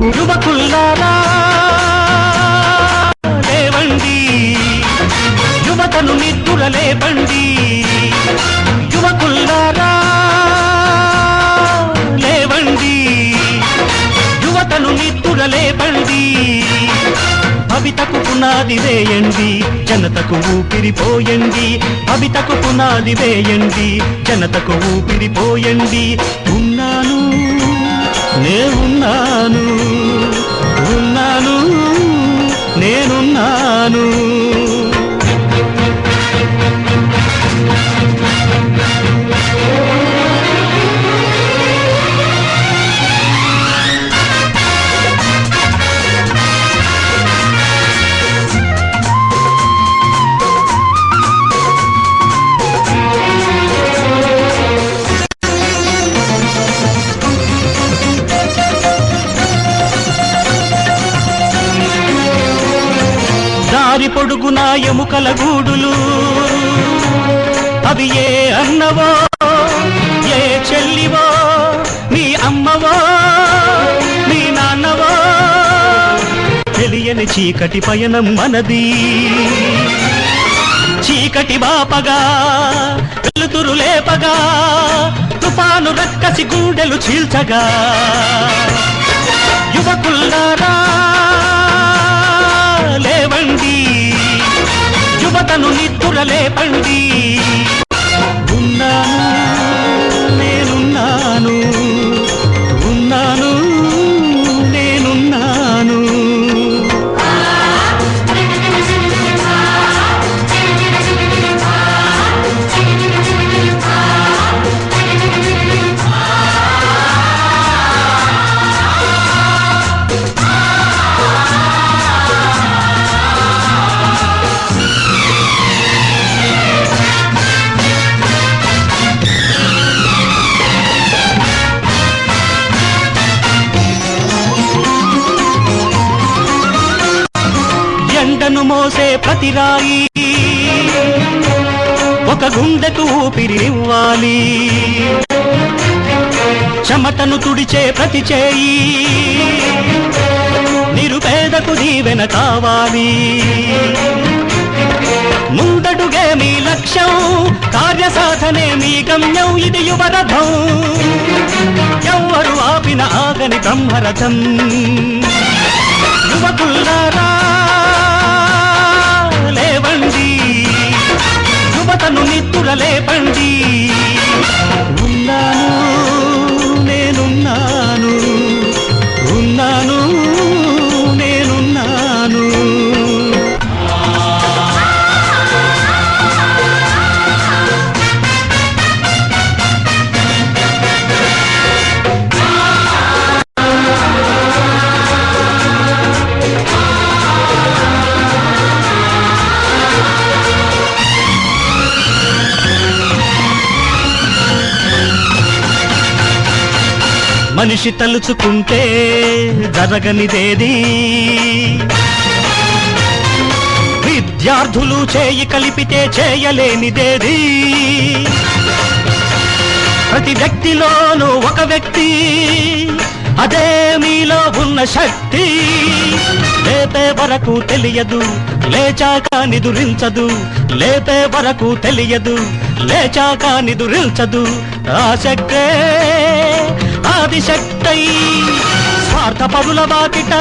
యువకుల్లారా లేవండి, యువతను నిద్దుర లేపండి. యువకుల్లారా లేవండి, యువతను నిద్దుర లేపండి. భవితకు పునాది వేయండి, జనతకు ఊపిరిపోయండి. భవితకు పునాది వేయండి, జనతకు ఊపిరిపోయండి. ఉన్నాను నేనున్నాను, ఉన్నాను నేనున్నాను. దారి పొడుగునా ఎముకల గూడులు, అవి ఏ అన్నవో ఏ చెల్లివో, నీ అమ్మవో నీ నాన్నవో. తెలియని చీకటి పయనం మనది, చీకటి బాపగా వెలుతురు లేపగా, తుఫాను రక్కసి గుండెలు చీల్చగా. యువకుల్లారా లేవండి, యువతను నిద్దుర లేపండి. ఉన్నాను నేనున్నాను, ఉన్నాను నేనున్నాను. ఎండను మోసే ప్రతి రాయి ఒక గుండెకు ఊపిరినివ్వాలి. చెమటను తుడిచే ప్రతి చేయి నిరుపేదకు దీవెన కావాలి. ముందడుగే మీ లక్ష్యం, కార్యసాధనే మీ గమ్యం. ఇది యువరథం, ఎవ్వరు ఆపిన ఆగని బ్రహ్మరథం. యువకుల్లారా లేవండి, యువతను నిద్దుర లేపండి. ఉన్నాను నేనున్నాను, ఉన్నాను నేనున్నాను. మనిషి తలుచుకుంటే జరగనిదేది, విద్యార్థులు చేయి కలిపితే చేయలేనిదేది. ప్రతి వ్యక్తిలోనూ ఒక వ్యక్తి, అదే మీలో ఉన్న శక్తి. లేపే వరకు తెలియదు, లేచాక నిదురించదు. లేపే వరకు తెలియదు, లేచాక నిదురించదు. ఆ శక్తే ఆదిశక్తై, స్వార్థ పరుల వాకిట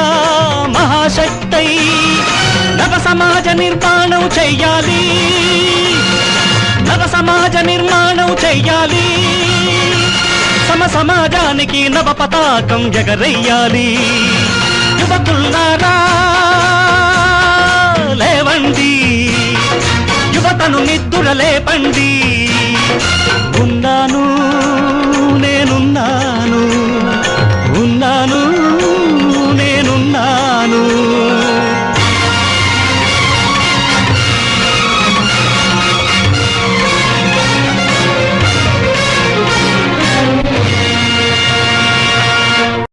మహాశక్తై. నవ సమాజ నిర్మాణం చెయ్యాలి, నవ సమాజ నిర్మాణం చెయ్యాలి. సమ సమాజానికి నవ పతాకం ఎగరయ్యాలి. యువకుల్లారా లేవండి, యువతను నిద్దుర లేపండి. ఉన్నాను నేనున్నాను.